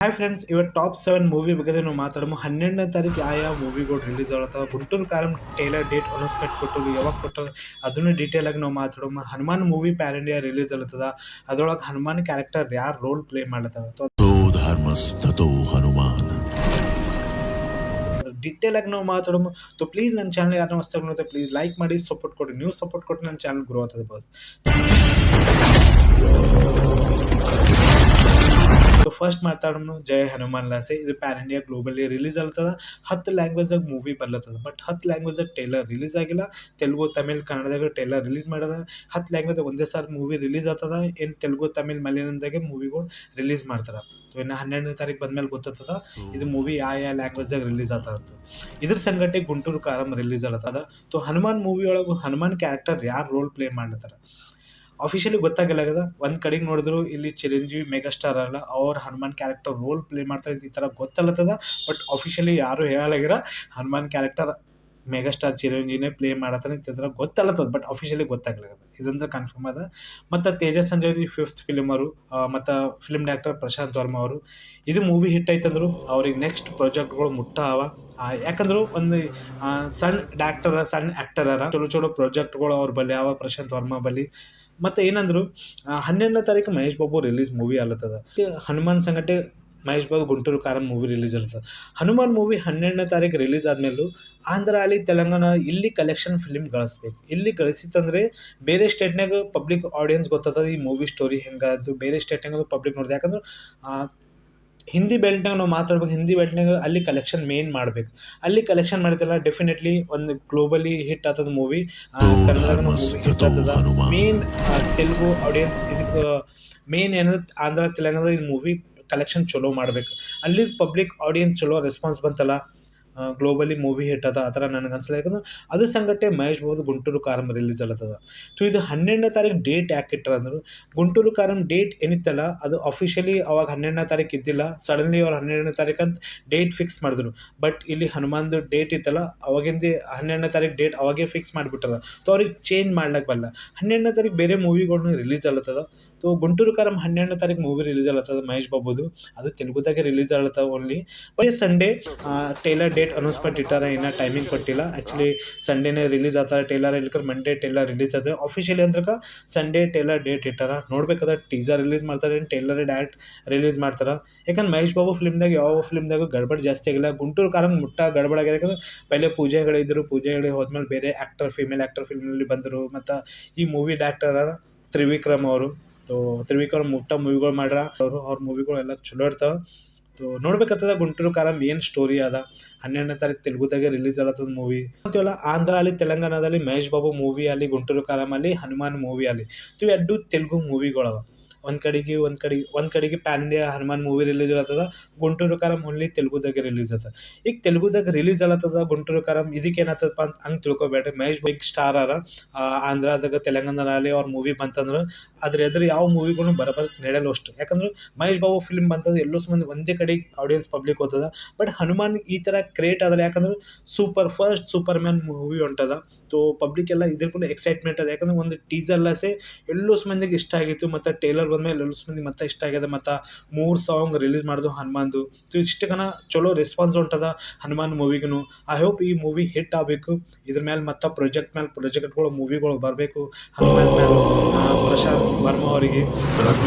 Hi friends, ಇವತ್ತು top 7 movie ಬಗ್ಗೆ ನಾವು ಮಾತಾಡೋಣ. 12ನೇ ತಾರೀಕು ಯಾವ ಮೂವಿಗಳು ರಿಲೀಸ್ ಆಗ್ಲತ್ತವ, Guntur Kaaram trailer date announcement ಕೊಟ್ಟರು, ಯಾವಾಗ ಕೊಟ್ಟರು ಅದನ್ನು ಡೀಟೇಲ್ ಆಗಿ ನಾವು ಮಾತಾಡೋಣ. Hanuman movie pan India release ಆಗ್ಲತ್ತದ. ಅದ್ರೊಳಗೆ ಹನುಮಾನ್ ಕ್ಯಾರೆಕ್ಟರ್ ಯಾರು ರೋಲ್ ಪ್ಲೇ ಮಾಡ್ಲತ್ತದ ಧರ್ಮಸ್ಥತೋ ಹನುಮಾನ್ ಡೀಟೇಲ್ ಆಗಿ ನಾವು ಮಾತಾಡೋಣ. ಸೊ ಪ್ಲೀಸ್ ನನ್ನ ಚಾನಲ್ ಯಾರನ್ನ ಹೊಸ್ತಾಗಿ ನೋಡುತ್ತೆ ಪ್ಲೀಸ್ ಲೈಕ್ ಮಾಡಿ, ಸಪೋರ್ಟ್ ಕೊಡಿ. ನೀವು ಸಪೋರ್ಟ್ ಕೊಟ್ಟು ನನ್ನ ಚಾನಲ್ ಗ್ರೋ ಆಗ್ತದೆ ಬಸ್. ಸೊ ಫಸ್ಟ್ ಮಾತಾಡೋಣ ಜೈ ಹನುಮಾನ್ ಲಾಸೆ. ಇದು ಪ್ಯಾನ್ ಇಂಡಿಯಾ ಗ್ಲೋಬಲಿ ರಿಲೀಸ್ ಆಗ್ತದ. 10 ಲ್ಯಾಂಗ್ವೇಜ್ದಾಗ ಮೂವಿ ಬರ್ಲತ್ತದ. ಬಟ್ 10 ಲ್ಯಾಂಗ್ವೇಜ್ದಾಗ ಟೈಲರ್ ರಿಲೀಸ್ ಆಗಿಲ್ಲ. ತೆಲುಗು, ತಮಿಳ್, ಕನ್ನಡದಾಗ ಟೈಲರ್ ರಿಲೀಸ್ ಮಾಡ್ಯಾರ. 10 ಲ್ಯಾಂಗ್ವೇಜ್ ಒಂದೇ ಸಾರಿ ಮೂವಿ ರಿಲೀಸ್ ಆಗ್ತದ. ಏನು ತೆಲುಗು, ತಮಿಳ್, ಮಲಯಾಳಂದಾಗೆ ಮೂವಿಗಳು ರಿಲೀಸ್ ಮಾಡ್ತಾರೆ. ಸೊ ಇನ್ನು 12ನೇ ತಾರೀಕು ಬಂದ್ಮೇಲೆ ಗೊತ್ತಾಗ್ತದ ಇದು ಮೂವಿ ಯಾವ ಲ್ಯಾಂಗ್ವೇಜ್ದಾಗ ರಿಲೀಸ್ ಆಗ್ತದ. ಇದ್ರ ಸಂಗತಿ ಗುಂಟೂರು ಕಾರಂ ರಿಲೀಸ್ ಆಗ್ತದ. ಸೊ ಹನುಮಾನ್ ಮೂವಿ ಒಳಗೆ ಹನುಮಾನ್ ಕ್ಯಾರೆಕ್ಟರ್ ಯಾರು ರೋಲ್ ಪ್ಲೇ ಮಾಡ್ಲತ್ತಾರ ಅಫಿಷಿಯಲಿ ಗೊತ್ತಾಗಲಾಗದ. ಒಂದು ಕಡೆಗೆ ನೋಡಿದ್ರು ಇಲ್ಲಿ ಚಿರಂಜೀವಿ ಮೆಗಾಸ್ಟಾರ್ ಅಲ್ಲ, ಅವ್ರ ಹನುಮಾನ್ ಕ್ಯಾರೆಕ್ಟರ್ ರೋಲ್ ಪ್ಲೇ ಮಾಡ್ತಾ ಈ ಥರ ಗೊತ್ತಲ್ಲತ್ತದ. ಬಟ್ ಅಫಿಷಿಯಲಿ ಯಾರು ಹೇಳಲಾಗಿರ ಹನುಮಾನ್ ಕ್ಯಾರೆಕ್ಟರ್ ಮೆಗಾಸ್ಟಾರ್ ಚಿರಂಜೀವಿನೇ ಪ್ಲೇ ಮಾಡತ್ತಾನೆ ಇಂಥದ್ರ ಗೊತ್ತಲ್ಲತ್ತದ. ಬಟ್ ಅಫಿಷಿಯಲಿ ಗೊತ್ತಾಗಲಾಗದ, ಇದಂದ್ರೆ ಕನ್ಫರ್ಮ್ ಅದ. ಮತ್ತು ತೇಜಸ್ ಸಂಜಯ್ 5th ಫಿಲ್ಮ್ ಅವರು, ಮತ್ತು ಫಿಲ್ಮ್ ಡೈರೆಕ್ಟರ್ ಪ್ರಶಾಂತ್ ವರ್ಮ ಅವರು. ಇದು ಮೂವಿ ಹಿಟ್ ಆಯ್ತಂದ್ರು ಅವ್ರಿಗೆ ನೆಕ್ಸ್ಟ್ ಪ್ರಾಜೆಕ್ಟ್ಗಳು ಮುಟ್ಟಾವ. ಯಾಕಂದ್ರೆ ಒಂದು ಸಣ್ಣ ಡಾಕ್ಟರ್, ಸಣ್ಣ ಆ್ಯಕ್ಟರ್ ಅರ, ಚಲೋ ಚಲೋ ಪ್ರಾಜೆಕ್ಟ್ಗಳು ಅವ್ರ ಬಳಿ ಯಾವ ಪ್ರಶಾಂತ್ ವರ್ಮ ಬಳಿ. ಮತ್ತು ಏನಂದ್ರು 12ನೇ ತಾರೀಕು ಮಹೇಶ್ ಬಾಬು ರಿಲೀಸ್ ಮೂವಿ ಆಗ್ಲತ್ತದ. ಹನುಮಾನ್ ಸಂಗಟೆ ಮಹೇಶ್ ಬಾಬು ಗುಂಟೂರು ಕಾರಂ ಮೂವಿ ರಿಲೀಸ್ ಆಗ್ತದೆ. ಹನುಮಾನ್ ಮೂವಿ 12ನೇ ತಾರೀಕು ರಿಲೀಸ್ ಆದಮೇಲೂ ಆಂಧ್ರ ಅಲ್ಲಿ ತೆಲಂಗಾಣ ಇಲ್ಲಿ ಕಲೆಕ್ಷನ್ ಫಿಲ್ಮ್ ಗಳಿಸ್ಬೇಕು. ಇಲ್ಲಿ ಗಳಿಸಿತ್ತಂದ್ರೆ ಬೇರೆ ಸ್ಟೇಟ್ನಾಗ ಪಬ್ಲಿಕ್ ಆಡಿಯನ್ಸ್ ಗೊತ್ತದ ಈ ಮೂವಿ ಸ್ಟೋರಿ ಹೆಂಗಾದ್ದು. ಬೇರೆ ಸ್ಟೇಟ್ನಾಗ ಪಬ್ಲಿಕ್ ನೋಡಿದೆ. ಯಾಕಂದ್ರೆ ಹಿಂದಿ ಬೆಲ್ಟ್ನಾಗ ನಾವು ಮಾತಾಡ್ಬೇಕು. ಹಿಂದಿ ಬೆಲ್ಟ್ನಾಗ ಅಲ್ಲಿ ಕಲೆಕ್ಷನ್ ಮೇನ್ ಮಾಡ್ಬೇಕು. ಅಲ್ಲಿ ಕಲೆಕ್ಷನ್ ಮಾಡಿದಲ್ಲ ಡೆಫಿನೆಟ್ಲಿ ಒಂದು ಗ್ಲೋಬಲಿ ಹಿಟ್ ಆಗ್ತದ ಮೂವಿ. ಕನ್ನಡದಾಗ ಮೂವಿ ಹಿಟ್ ಆಗ್ತದ. ಮೇನ್ ತೆಲುಗು ಆಡಿಯನ್ಸ್ ಇದಕ್ಕೆ ಮೇನ್ ಏನಂದ್ರೆ ಆಂಧ್ರ ತೆಲಂಗಾಣದ ಈ ಮೂವಿ ಕಲೆಕ್ಷನ್ ಚಲೋ ಮಾಡ್ಬೇಕು. ಅಲ್ಲಿ ಪಬ್ಲಿಕ್ ಆಡಿಯನ್ಸ್ ಚಲೋ ರೆಸ್ಪಾನ್ಸ್ ಬಂತಲ್ಲ, ಗ್ಲೋಬಲಿ ಮೂವಿ ಹಿಟ್ ಅದ ಆ ಥರ ನನಗೆ ಅನ್ಸಲ್ಲ. ಯಾಕಂದ್ರೆ ಅದ್ರ ಸಂಗಟೆ ಮಹೇಶ್ ಬಾಬು ಗುಂಟೂರು ಕಾರಂ ರಿಲೀಸ್ ಆಗ್ಲತ್ತದ. ಸೊ ಇದು 12ನೇ ತಾರೀಕು ಡೇಟ್ ಯಾಕೆ ಇಟ್ಟರು ಅಂದ್ರೆ ಗುಂಟೂರು ಕಾರಂ ಡೇಟ್ ಏನಿತ್ತಲ್ಲ ಅದು ಅಫಿಷಿಯಲಿ ಅವಾಗ 12ನೇ ತಾರೀಕು ಇದ್ದಿಲ್ಲ. ಸಡನ್ಲಿ ಅವ್ರು 12ನೇ ತಾರೀಕು ಅಂತ ಡೇಟ್ ಫಿಕ್ಸ್ ಮಾಡಿದ್ರು. ಬಟ್ ಇಲ್ಲಿ ಹನುಮಾನ್ದು ಡೇಟ್ ಇತ್ತಲ್ಲ ಅವಾಗಿಂದ 12ನೇ ತಾರೀಕು ಡೇಟ್ ಅವಾಗೇ ಫಿಕ್ಸ್ ಮಾಡಿಬಿಟ್ಟಾರ. ಸೊ ಅವ್ರಿಗೆ ಚೇಂಜ್ ಮಾಡ್ಲಿಕ್ಕೆ ಬರಲ್ಲ. 12ನೇ ತಾರೀಕು ಬೇರೆ ಮೂವಿಗಳ್ನು ರಿಲೀಸ್ ಆಗ್ಲತ್ತದ. ಸೊ ಗುಂಟೂರು ಕಾರಂ 12ನೇ ತಾರೀಕು ಮೂವಿ ರಿಲೀಸ್ ಆಗ್ಲತ್ತದ ಮಹೇಶ್ ಬಾಬುದು. ಅದು ತೆಲುಗುದಾಗೆ ರಿಲೀಸ್ ಆಗ್ಲತ್ತದ only. But Sunday tailor date announcement ಇಟ್ಟಾರ, ಇನ್ನೂ ಟೈಮಿಂಗ್ ಕೊಟ್ಟಿಲ್ಲ. ಆ್ಯಕ್ಚುಲಿ ಸಂಡೇನೇ ರಿಲೀಸ್ ಆಗ್ತಾರೆ ಟೈಲರ್, ಇಲ್ಲಿಕರ್ ಮಂಡೇ ಟೈಲರ್ ರಿಲೀಸ್ ಆಗ್ತದೆ. ಅಫಿಷಿಯಲಿ ಅಂದ್ರೆ ಸಂಡೇ ಟೈಲರ್ ಡೇಟ್ ಇಟ್ಟಾರ. ನೋಡ್ಬೇಕಾದ್ರೆ ಟೀಸರ್ ರಿಲೀಸ್ ಮಾಡ್ತಾರೆ, ಏನು ಟೈಲರ್ ಡೈರೆಕ್ಟ್ ರಿಲೀಸ್ ಮಾಡ್ತಾರೆ. ಯಾಕಂದ್ರೆ ಮಹೇಶ್ ಬಾಬು ಫಿಲ್ಮ್ದಾಗ ಯಾವ ಫಿಲ್ಮ್ದಾಗೂ ಗಡ್ಬಡ್ ಜಾಸ್ತಿ ಆಗಿಲ್ಲ. ಗುಂಟೂರು ಕಾರಂ ಮುಟ್ಟ ಗಡ್ಬಡ್ ಆಗಿದೆ. ಯಾಕಂದ್ರೆ ಪೈಲೆ ಪೂಜೆಗಳಿದ್ದರು, ಪೂಜೆಗಳಿಗೆ ಹೋದ್ಮೇಲೆ ಬೇರೆ ಆ್ಯಕ್ಟರ್, ಫೀಮೇಲ್ ಆ್ಯಕ್ಟರ್ ಫಿಲ್ಮಲ್ಲಿ ಬಂದರು. ಮತ್ತು ಈ ಮೂವಿ ಡೈರೆಕ್ಟರ್ ತ್ರಿವಿಕ್ರಮ್ ಅವರು. ಸೊ ತ್ರಿವಿಕ್ರಮ್ ಮುಟ್ಟ ಮೂವಿಗಳು ಮಾಡ್ಯಾರ. ಅವ್ರ ಮೂವಿಗಳೆಲ್ಲ ಚಲೋ ಇರ್ತಾವೆ. ಸೊ ನೋಡ್ಬೇಕಾಗ್ತದ ಗುಂಟೂರು ಕಾರಂ ಏನು ಸ್ಟೋರಿ ಅದ. 12ನೇ ತಾರೀಕು ತೆಲುಗುದಾಗೆ ರಿಲೀಸ್ ಆಗತ್ತದ ಮೂವಿ ಅಂತೀವಲ್ಲ. ಆಂಧ್ರ ಅಲ್ಲಿ ತೆಲಂಗಾಣದಲ್ಲಿ ಮಹೇಶ್ ಬಾಬು ಮೂವಿ ಅಲ್ಲಿ, ಗುಂಟೂರು ಕಾರಂ ಅಲ್ಲಿ ಹನುಮಾನ್ ಮೂವಿ ಅಲ್ಲಿ. ಸೊ ಎರಡು ತೆಲುಗು ಮೂವಿಗಳವ. ಒಂದು ಕಡೆಗೆ PAN India Hanuman movie release ಆಗ್ತದ. ಗುಂಟೂರು ಕಾರಂ ಓನ್ಲಿ ತೆಲುಗುದಾಗೆ ರಿಲೀಸ್ ಆಗ್ತದೆ. ಈಗ ತೆಲುಗುದಾಗ ರಿಲೀಸ್ ಆಗ್ತದ ಗುಂಟೂರು ಕಾರಂ. ಇದಕ್ಕೆ ಏನಾಗ್ತದಪ್ಪ ಅಂತ ಹಂಗೆ ತಿಳ್ಕೊಬೇಡ್ರಿ. ಮಹೇಶ್ ಬಿಗ್ ಸ್ಟಾರ್ ಅರ. ಆಂಧ್ರದಾಗ ತೆಲಂಗಾಣದಲ್ಲಿ ಅವ್ರ ಮೂವಿ ಬಂತಂದ್ರೆ ಅದ್ರ ಎದುರು ಯಾವ ಮೂವಿಗಳು ನಡೆಯಲ್ಲ ಅಷ್ಟು. ಯಾಕಂದ್ರೆ ಮಹೇಶ್ ಬಾಬು ಫಿಲ್ಮ್ ಬಂತಂದ್ರೆ ಎಲ್ಲೋ ಸಂಬಂಧ ಒಂದೇ ಕಡೆ ಆಡಿಯನ್ಸ್ ಪಬ್ಲಿಕ್ ಹೋಗ್ತದ. ಬಟ್ ಹನುಮಾನ್ ಈ ಥರ ಕ್ರಿಯೇಟ್ ಆದ್ರೆ ಯಾಕಂದ್ರೆ ಫಸ್ಟ್ ಸೂಪರ್ ಮ್ಯಾನ್ ಮೂವಿ ಹೊಂಟದ. ಸೊ ಪಬ್ಲಿಕ್ ಎಲ್ಲ ಇದ್ರ ಕೂಡ ಎಕ್ಸೈಟ್ಮೆಂಟ್ ಅದ. ಯಾಕಂದ್ರೆ ಒಂದು ಟೀಸರ್ಲಸೆ ಎಲ್ಲೋ ಮಂದಿಗೆ ಇಷ್ಟ ಆಗಿತ್ತು. ಮತ್ತು ಟೈಲರ್ ಬಂದಮೇಲೆ ಎಲ್ಲೋ ಮಂದಿಗೆ ಮತ್ತೆ ಇಷ್ಟ ಆಗ್ಯದ. ಮತ್ತು 3 ಸಾಂಗ್ ರಿಲೀಸ್ ಮಾಡಿದ್ರು ಹನುಮಾನ್ದು. ಸೊ ಇಷ್ಟಕ್ಕನ ಚಲೋ ರೆಸ್ಪಾನ್ಸ್ ಹೊಂಟದ ಹನುಮಾನ್ ಮೂವಿಗೂ. ಐ ಹೋಪ್ ಈ ಮೂವಿ ಹಿಟ್ ಆಗಬೇಕು. ಇದ್ರ ಮೇಲೆ ಮತ್ತು ಪ್ರಾಜೆಕ್ಟ್ಗಳು ಮೂವಿಗಳು ಬರಬೇಕು ಹನುಮಾನ್ ಮೇಲೆ. ಪ್ರಶಾಂತ್ ವರ್ಮ ಅವರಿಗೆ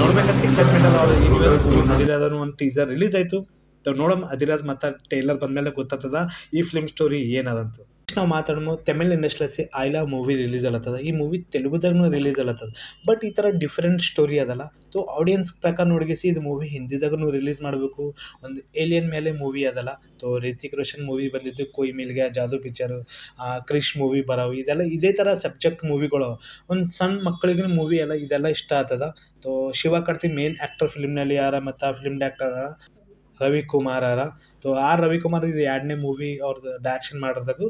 ನೋಡ್ಬೇಕಂತ ಎಕ್ಸೈಟ್ಮೆಂಟ್ ಅದ. ಅವ್ರು ಅದಿರೋದನ್ನು ಒಂದು ಟೀಸರ್ ರಿಲೀಸ್ ಆಯಿತು. ನೋಡಮ್ ಅದಿರೋದು ಮತ್ತು ಟೈಲರ್ ಬಂದಮೇಲೆ ಗೊತ್ತಾಗ್ತದ ಈ ಫಿಲ್ಮ್ ಸ್ಟೋರಿ ಏನದಂತು. ನಾವು ಮಾತಾಡೋ ತಮಿಳ್ ಇಂಡಸ್ಟ್ರಿಯಲ್ಲಿ ಐಲಾ ಮೂವಿ ರಿಲೀಸ್ ಆಗ್ಲತ್ತದ. ಈ ಮೂವಿ ತೆಲುಗುದಾಗೂ ರಿಲೀಸ್ ಆಗ್ಲತ್ತದ. ಬಟ್ ಈ ಥರ ಡಿಫ್ರೆಂಟ್ ಸ್ಟೋರಿ ಅದಲ್ಲ. ಸೊ ಆಡಿಯನ್ಸ್ ಪ್ರಕಾರ ನೋಡಿಗಿಸಿ ಇದು ಮೂವಿ ಹಿಂದಿದಾಗೂ ರಿಲೀಸ್ ಮಾಡಬೇಕು. ಒಂದು ಏಲಿಯನ್ ಮೇಲೆ ಮೂವಿ ಅದಲ್ಲ. ಸೊ ರಿತಿಕ್ ರೋಷನ್ ಮೂವಿ ಬಂದಿತ್ತು ಕೊಯ್ ಮಿಲ್ ಗಯಾ, ಜಾದೂ ಪಿಕ್ಚರು, ಕ್ರಿಶ್ ಮೂವಿ ಬರೋವು. ಇದೆಲ್ಲ ಇದೇ ಥರ ಸಬ್ಜೆಕ್ಟ್ ಮೂವಿಗಳು. ಒಂದು ಸಣ್ಣ ಮಕ್ಕಳಿಗೂ ಮೂವಿ ಎಲ್ಲ ಇದೆಲ್ಲ ಇಷ್ಟ ಆಗ್ತದ. So Shiva Karthik main actor ಫಿಲ್ಮ್ನಲ್ಲಿ ಯಾರ, ಮತ್ತು ಫಿಲ್ಮ್ ಡೈರೆಕ್ಟರ್ ರವಿಕುಮಾರ್ ಅರ. ಸೊ ರವಿಕುಮಾರ್ ಇದು 2ನೇ ಮೂವಿ ಅವ್ರದ್ದು ಡೈರೆಕ್ಷನ್ ಮಾಡೋದಾಗು.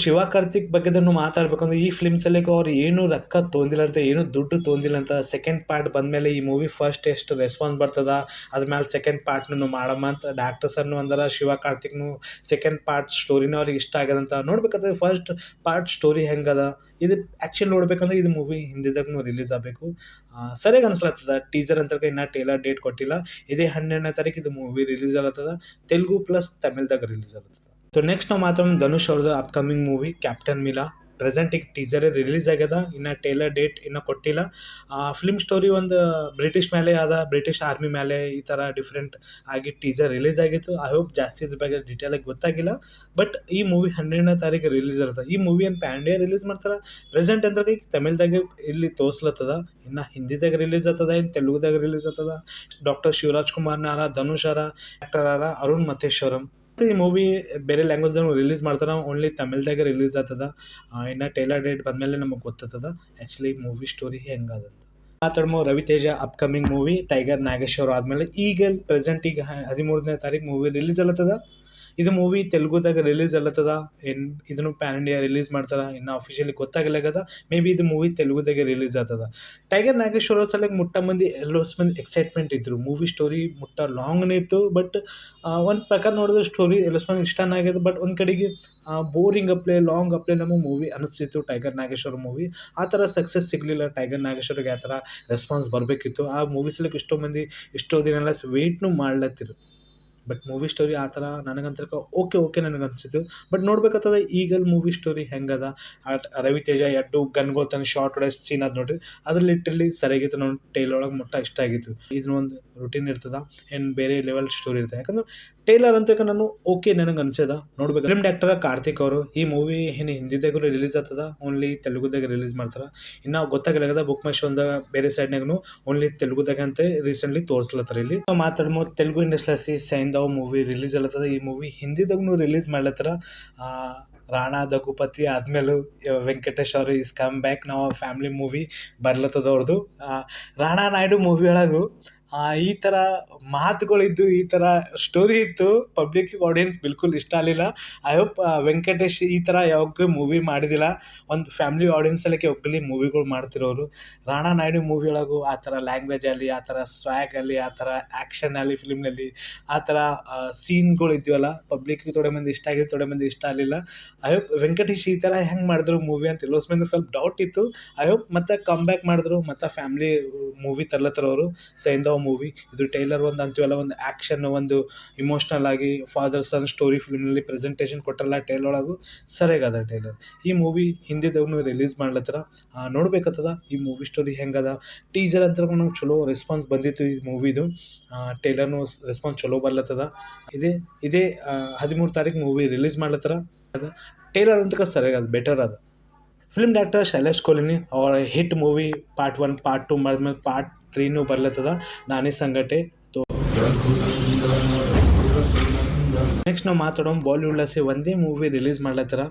ಶಿವ ಕಾರ್ತಿಕ್ ಬಗ್ಗೆದನ್ನು ಮಾತಾಡ್ಬೇಕಂದ್ರೆ ಈ ಫಿಲ್ಮ್ಸಲ್ಲಿ ಅವ್ರು ಏನು ರೊಕ್ಕ ತೊಂದಿಲ್ಲ ಅಂತ, ಏನು ದುಡ್ಡು ತೊಂದಿಲ್ಲ ಅಂತ. ಸೆಕೆಂಡ್ ಪಾರ್ಟ್ ಬಂದಮೇಲೆ ಈ ಮೂವಿ ಫಸ್ಟ್ ಎಷ್ಟು ರೆಸ್ಪಾನ್ಸ್ ಬರ್ತದ, ಅದ್ಮೇಲೆ ಸೆಕೆಂಡ್ ಪಾರ್ಟ್ನು ಮಾಡಮ್ಮ ಅಂತ ಡಾಕ್ಟರ್ಸನ್ನು ಅಂದಾರ. ಶಿವ ಕಾರ್ತಿಕ್ನು ಸೆಕೆಂಡ್ ಪಾರ್ಟ್ ಸ್ಟೋರಿನ ಅವ್ರಿಗೆ ಇಷ್ಟ ಆಗ್ಯದಂತ. ನೋಡ್ಬೇಕಂದ್ರೆ ಫಸ್ಟ್ ಪಾರ್ಟ್ ಸ್ಟೋರಿ ಹೆಂಗದ ಇದು ಆ್ಯಕ್ಚುಲಿ ನೋಡ್ಬೇಕಂದ್ರೆ ಇದು ಮೂವಿ ಹಿಂದಿದಾಗೂ ರಿಲೀಸ್ ಆಗಬೇಕು. ಸರಿಯಾಗಿ ಅನ್ಸ್ಲತ್ತದ. ಟೀಸರ್ ಅಂತ ಇನ್ನೂ ಟೇಲರ್ ಡೇಟ್ ಕೊಟ್ಟಿಲ್ಲ. ಇದೇ 12ನೇ ತಾರೀಕು ಇದು ಮೂವಿ ರಿಲೀಸ್ ಆಗತ್ತದ. ತೆಲುಗು ಪ್ಲಸ್ ತಮಿಳ್ದಾಗ ರಿಲೀಸ್ ಆಗತ್ತದ. ನೆಕ್ಸ್ಟ್ ನಾವು ಮಾತಾಡೋಣ ಧನುಷ್ ಅವ್ರದ್ದು ಅಪ್ಕಮಿಂಗ್ ಮೂವಿ ಕ್ಯಾಪ್ಟನ್ ಮಿಲಾ. ಪ್ರೆಸೆಂಟ್ ಈಗ ಟೀಸರೇ ರಿಲೀಸ್ ಆಗ್ಯದ, ಇನ್ನು ಟೇಲರ್ ಡೇಟ್ ಇನ್ನೂ ಕೊಟ್ಟಿಲ್ಲ. ಫಿಲ್ಮ್ ಸ್ಟೋರಿ ಒಂದು ಬ್ರಿಟಿಷ್ ಮೇಲೆ ಆದ, ಬ್ರಿಟಿಷ್ ಆರ್ಮಿ ಮೇಲೆ ಈ ಥರ ಡಿಫ್ರೆಂಟ್ ಆಗಿ ಟೀಸರ್ ರಿಲೀಸ್ ಆಗಿತ್ತು. ಐ ಹೋಪ್ ಜಾಸ್ತಿ ಇದ್ರ ಬಗ್ಗೆ ಡೀಟೇಲಾಗಿ ಗೊತ್ತಾಗಿಲ್ಲ. ಬಟ್ ಈ ಮೂವಿ 12ನೇ ತಾರೀಕು ರಿಲೀಸ್ ಇರುತ್ತೆ. ಈ ಮೂವಿಯನ್ನು ಪ್ಯಾಂಡಿಯಾ ರಿಲೀಸ್ ಮಾಡ್ತಾರೆ. ಪ್ರೆಸೆಂಟ್ ಅಂದ್ರೆ ಈಗ ತಮಿಳ್ದಾಗ ಇಲ್ಲಿ ತೋರಿಸ್ಲತ್ತದ, ಇನ್ನು ಹಿಂದಿದಾಗ ರಿಲೀಸ್ ಆಗ್ತದ, ಇನ್ನು ತೆಲುಗುದಾಗ ರಿಲೀಸ್ ಆಗ್ತದ. ಡಾಕ್ಟರ್ ಶಿವರಾಜ್ ಕುಮಾರ್ನಾರ, ಧನುಷ್ ಅವರ ಆ್ಯಕ್ಟರ್ ಆರ, ಅರುಣ್ ಮಥೇಶ್ವರಂ. ಈ ಮೂವಿ ಬೇರೆ ಲ್ಯಾಂಗ್ವೇಜ್ದಾಗ ರಿಲೀಸ್ ಮಾಡ್ತಾರೆ, ಓನ್ಲಿ ತಮಿಳ್ದಾಗ ರಿಲೀಸ್ ಆಗ್ತದ. ಇನ್ನು ಟೇಲರ್ ಡೇಟ್ ಬಂದಮೇಲೆ ನಮಗೆ ಗೊತ್ತಾಗ್ತದ ಆ್ಯಕ್ಚುಲಿ ಮೂವಿ ಸ್ಟೋರಿ ಹೆಂಗದಂತ. ಮಾತಾಡ್ಮೋ Raviteja upcoming movie Tiger Nageswara ಆದಮೇಲೆ ಈಗ ಪ್ರೆಸೆಂಟ್ ಈಗ 13ನೇ ತಾರೀಕು ಮೂವಿ ರಿಲೀಸ್ ಆಗ್ಲತ್ತದ. ಇದು ಮೂವಿ ತೆಲುಗುದಾಗ ರಿಲೀಸ್ ಆಗ್ಲತ್ತದ. ಇದನ್ನು ಪ್ಯಾನ್ ಇಂಡಿಯಾ ರಿಲೀಸ್ ಮಾಡ್ತಾರೆ, ಇನ್ನು ಅಫಿಷಿಯಲಿ ಗೊತ್ತಾಗಲಾಗದ. ಮೇ ಬಿ ಇದು ಮೂವಿ ತೆಲುಗುದಾಗೆ ರಿಲೀಸ್ ಆಗ್ತದ. ಟೈಗರ್ ನಾಗೇಶ್ವರ ಸಲಕ್ಕೆ ಮುಟ್ಟ ಮಂದಿ ಮಂದಿ ಎಕ್ಸೈಟ್ಮೆಂಟ್ ಇದ್ರು. ಮೂವಿ ಸ್ಟೋರಿ ಮುಟ್ಟ ಲಾಂಗ್ನೇ ಇತ್ತು. ಬಟ್ ಒಂದು ಪ್ರಕಾರ ನೋಡಿದ್ರೆ ಸ್ಟೋರಿ ಮಂದಿ ಇಷ್ಟನೇ ಆಗ್ಯದ. ಬಟ್ ಒಂದು ಕಡೆಗೆ ಬೋರಿಂಗ್ ಲಾಂಗ್ ನಮಗೆ ಮೂವಿ ಅನಿಸ್ತಿತ್ತು ಟೈಗರ್ ನಾಗೇಶ್ವರ ಮೂವಿ. ಆ ಥರ ಸಕ್ಸಸ್ ಸಿಗಲಿಲ್ಲ. ಟೈಗರ್ ನಾಗೇಶ್ವರಿಗೆ ಆ ಥರ ರೆಸ್ಪಾನ್ಸ್ ಬರಬೇಕಿತ್ತು. ಆ ಮೂವಿ ಸಲಕ್ಕೆ ಎಷ್ಟೋ ಮಂದಿ ಎಷ್ಟೋ ದಿನ ಎಲ್ಲ ವೆಯ್ಟ್ನು ಮಾಡ್ಲತ್ತಿರು. ಬಟ್ ಮೂವಿ ಸ್ಟೋರಿ ಆ ಥರ ನನಗಂತೂ ಓಕೆ ನನಗೆ ಅನಿಸಿತು. ಬಟ್ ನೋಡ್ಬೇಕಾಗ್ತದೆ ಈಗಲ್ ಮೂವಿ ಸ್ಟೋರಿ ಹೆಂಗದ. ರವಿತೇಜ ಎಡ್ಡು ಗನ್ಗೋಲ್ ತನ್ನ ಶಾರ್ಟ್ ಹೊಡೆ ಸೀನ್ ಅದು ನೋಡ್ರಿ, ಅದು ಲಿಟ್ರಲಿ ಸರಿಯಾಗಿತ್ತು. ನೋಡಿ ಟೈಲರ್ ಒಳಗೆ ಮುಟ್ಟ ಇಷ್ಟ ಆಗಿತ್ತು. ಇದನ್ನೊಂದು ರೂಟೀನ್ ಇರ್ತದ, ಏನು ಬೇರೆ ಲೆವೆಲ್ ಸ್ಟೋರಿ ಇರ್ತದೆ. ಯಾಕಂದ್ರೆ ಟೇಲರ್ ಅಂತ ನಾನು ನನಗೆ ಅನ್ಸದ ನೋಡ್ಬೇಕು. ಫಿಲ್ಮ್ ಡೈರೆಕ್ಟರ್ ಕಾರ್ತಿಕ್ ಅವರು ಈ ಮೂವಿ ಏನು ಹಿಂದಿದಾಗೂ ರಿಲೀಸ್ ಆಗ್ತದ, ಓನ್ಲಿ ತೆಲುಗುದಾಗ ರಿಲೀಸ್ ಮಾಡ್ತಾರೆ. ಇನ್ನು ಗೊತ್ತಾಗಲಾಗದ ಬುಕ್ ಮೈ ಶೋದಾಗ ಬೇರೆ ಸೈಡ್ನಾಗೂ ಓನ್ಲಿ ತೆಲುಗುದಾಗ ಅಂತ ರೀಸೆಂಟ್ಲಿ ತೋರಿಸ್ಲತ್ತಾರೆ. ಇಲ್ಲಿ ಮಾತಾಡ್ಮೋ ತೆಲುಗು ಇಂಡಸ್ಟ್ರಿ ಸೈಂದಾವ್ ಮೂವಿ ರಿಲೀಸ್ ಆಗ್ಲತ್ತದ. ಈ ಮೂವಿ ಹಿಂದಿದಾಗೂ ರಿಲೀಸ್ ಮಾಡ್ಲತ್ತಾರ. ರಾಣಾ ದಗುಪತಿ ಆದಮೇಲೂ ವೆಂಕಟೇಶ್ ಅವರು ಈಸ್ ಕಮ್ ಬ್ಯಾಕ್. ನಾವು ಫ್ಯಾಮಿಲಿ ಮೂವಿ ಬರ್ಲತ್ತದ ಅವ್ರದ್ದು. ರಾಣಾ ನಾಯ್ಡು ಮೂವಿ ಒಳಗೂ ಈ ಥರ ಮಾತುಗಳಿದ್ದು, ಈ ಥರ ಸ್ಟೋರಿ ಇತ್ತು. ಪಬ್ಲಿಕ್ ಆಡಿಯನ್ಸ್ ಬಿಲ್ಕುಲ್ ಇಷ್ಟ ಆಗಲಿಲ್ಲ. ಐ ಹೋಪ್ ವೆಂಕಟೇಶ್ ಈ ಥರ ಯಾವಾಗ ಮೂವಿ ಮಾಡಿದಿಲ್ಲ. ಒಂದು ಫ್ಯಾಮಿಲಿ ಆಡಿಯನ್ಸ್ ಸಲಕ್ಕೆ ಒಗ್ಗಲಿ ಮೂವಿಗಳು ಮಾಡ್ತಿರೋರು. ರಾಣಾ ನಾಯ್ಡು ಮೂವಿ ಒಳಗೂ ಆ ಥರ ಲ್ಯಾಂಗ್ವೇಜಲ್ಲಿ, ಆ ಥರ ಸ್ವ್ಯಾಗಲ್ಲಿ, ಆ ಥರ ಆ್ಯಕ್ಷನಲ್ಲಿ, ಫಿಲ್ಮ್ನಲ್ಲಿ ಆ ಥರ ಸೀನ್ಗಳು ಇದೆಯಲ್ಲ, ಪಬ್ಲಿಕ್ಗೆ ತೊಡೆ ಮಂದಿ ಇಷ್ಟ ಆಗಿದೆ, ತೊಡೆ ಮಂದಿ ಇಷ್ಟ ಆಗಲಿಲ್ಲ. ಐ ಹೋಪ್ ವೆಂಕಟೇಶ್ ಈ ಥರ ಹೆಂಗೆ ಮಾಡಿದ್ರು ಮೂವಿ ಅಂತ ಎಲ್ಲೋ ಮಂದಿ ಸ್ವಲ್ಪ ಡೌಟ್ ಇತ್ತು. ಐ ಹೋಪ್ ಮತ್ತೆ ಕಮ್ ಬ್ಯಾಕ್ ಮಾಡಿದ್ರು, ಮತ್ತು ಫ್ಯಾಮಿಲಿ ಮೂವಿ ತರ್ಲತ್ತರವರು ಸೈಂದಾವ್ ಮೂವಿ. ಇದು ಟೈಲರ್ ಒಂದು ಅಂತೀವಲ್ಲ, ಒಂದು ಆ್ಯಕ್ಷನ್, ಒಂದು ಇಮೋಷ್ನಲ್ ಆಗಿ ಫಾದರ್ ಸನ್ ಸ್ಟೋರಿ ಫಿಲ್ಮ್ನಲ್ಲಿ ಪ್ರೆಸೆಂಟೇಷನ್ ಕೊಟ್ಟಲ್ಲ ಟೈಲರ್ ಒಳಗೂ ಸರಿಯಾಗದ ಟೈಲರ್. ಈ ಮೂವಿ ಹಿಂದಿದವ್ನು ರಿಲೀಸ್ ಮಾಡ್ಲತ್ತಾರ. ನೋಡ್ಬೇಕಾಗ್ತದ ಈ ಮೂವಿ ಸ್ಟೋರಿ ಹೆಂಗದ. ಟೀಸರ್ ಅಂತ ನಮ್ಗೆ ಚಲೋ ರೆಸ್ಪಾನ್ಸ್ ಬಂದಿತ್ತು ಈ ಮೂವಿದು. ಟೈಲರ್ನು ರೆಸ್ಪಾನ್ಸ್ ಚಲೋ ಬರ್ಲತ್ತದ. ಇದೇ 13 ತಾರೀಕು ಮೂವಿ ರಿಲೀಸ್ ಮಾಡ್ಲತ್ತಾರ. ಟೈಲರ್ ಅಂತ ಸರಿಯಾಗದ, ಬೆಟರ್ ಅದ. ಫಿಲ್ಮ್ ಡೈರೆಕ್ಟರ್ ಶೈಲೇಶ್ ಕೊಹ್ಲಿ ಅವರ ಹಿಟ್ ಮೂವಿ ಪಾರ್ಟ್ 1 ಪಾರ್ಟ್ 2 ಮಾಡಿದ್ಮೇಲೆ ಪಾರ್ಟ್ 3 ಬರ್ಲತ್ತದ, ನಾನಿ ಸಂಗಟೆ. ನೆಕ್ಸ್ಟ್ ನಾವು ಮಾತಾಡೋಣ ಬಾಲಿವುಡ್ಲಸಿ ಒಂದೇ ಮೂವಿ ರಿಲೀಸ್ ಮಾಡ್ಲತ್ತಾರ.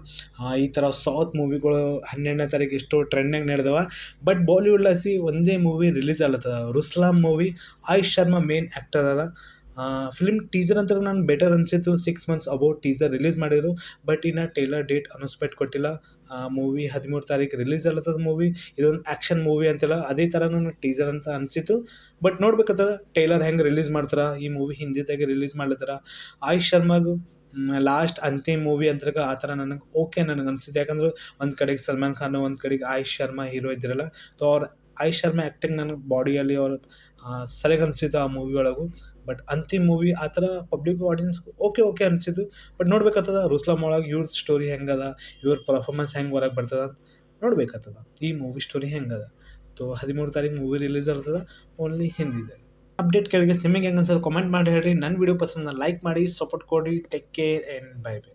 ಈ ಥರ ಸೌತ್ ಮೂವಿಗಳು 12ನೇ ತಾರೀಕು ಎಷ್ಟು ಟ್ರೆಂಡಿಂಗ್ ನಡೆದವ. ಬಟ್ ಬಾಲಿವುಡ್ಲಸಿ ಒಂದೇ ಮೂವಿ ರಿಲೀಸ್ ಆಗ್ಲತ್ತದ, Ruslaan movie. Aayush Sharma main actor ಅದ. ಫಿಲ್ಮ್ ಟೀಸರ್ ಅಂತ ನಾನು ಬೆಟರ್ ಅನಿಸಿತ್ತು. 6 months ಅಬೌಟ್ ಟೀಸರ್ ರಿಲೀಸ್ ಮಾಡಿದರು. ಬಟ್ ಇನ್ನು ಟೇಲರ್ ಡೇಟ್ ಅನೌನ್ಸ್ಮೆಂಟ್ ಕೊಟ್ಟಿಲ್ಲ. ಮೂವಿ 13 ತಾರೀಕು ರಿಲೀಸ್ ಆಗ್ಲತ್ತದ ಮೂವಿ. ಇದೊಂದು ಆ್ಯಕ್ಷನ್ ಮೂವಿ ಅಂತೆಲ್ಲ ಅದೇ ಥರ ನನಗೆ ಟೀಸರ್ ಅಂತ ಅನಿಸಿತು. ಬಟ್ ನೋಡ್ಬೇಕಾದ್ರೆ ಟೇಲರ್ ಹೆಂಗೆ ರಿಲೀಸ್ ಮಾಡ್ತಾರೆ. ಈ ಮೂವಿ ಹಿಂದಿದಾಗೆ ರಿಲೀಸ್ ಮಾಡ್ಲತ್ತಾರ. ಆಯುಷ್ ಶರ್ಮಾಗೂ ಲಾಸ್ಟ್ ಅಂತಿಮ ಮೂವಿ ಅಂತ ಆ ಥರ ನನಗೆ ಅನಿಸಿದೆ. ಯಾಕಂದ್ರೆ ಒಂದು ಕಡೆಗೆ ಸಲ್ಮಾನ್ ಖಾನ್, ಒಂದು ಕಡೆಗೆ ಆಯುಷ್ ಶರ್ಮಾ ಹೀರೋ ಇದ್ದಿರಲ್ಲ. ಅವ್ರು ಆಯುಷ್ ಶರ್ಮಾ ಆ್ಯಕ್ಟಿಂಗ್ ನನಗೆ ಬಾಡಿಯಲ್ಲಿ ಅವ್ರು ಸರಿಯಾಗಿ ಅನಿಸಿತು ಆ ಮೂವಿ ಒಳಗೂ. ಬಟ್ ಅಂತಿಮ ಮೂವಿ ಆ ಥರ ಪಬ್ಲಿಕ್ ಆಡಿಯನ್ಸ್ ಓಕೆ ಅನಿಸಿದ್ದು. ಬಟ್ ನೋಡ್ಬೇಕಾಗ್ತದ ರುಸ್ಲಾಂ ಒಳಗೆ ಇವ್ರ ಸ್ಟೋರಿ ಹೆಂಗದ, ಇವ್ರ ಪರ್ಫಾರ್ಮೆನ್ಸ್ ಹೆಂಗೆ ಹೊರಗೆ ಬರ್ತದ ಅಂತ ನೋಡ್ಬೇಕಾಗ್ತದ. ಈ ಮೂವಿ ಸ್ಟೋರಿ ಹೆಂಗದ. 13 ತಾರೀಕು ಮೂವಿ ರಿಲೀಸ್ ಆಗ್ತದ, ಓನ್ಲಿ ಹಿಂದಿದೆ. ಅಪ್ಡೇಟ್ ಕೇಳಿಗೆ ನಿಮಗೆ ಹೆಂಗೆ ಅನ್ಸೋದು ಕಾಮೆಂಟ್ ಮಾಡಿ ಹೇಳ್ರಿ. ನನ್ನ ವಿಡಿಯೋ ಪಸಂದ ಲೈಕ್ ಮಾಡಿ, ಸಪೋರ್ಟ್ ಕೊಡಿ. Take care and bye bye.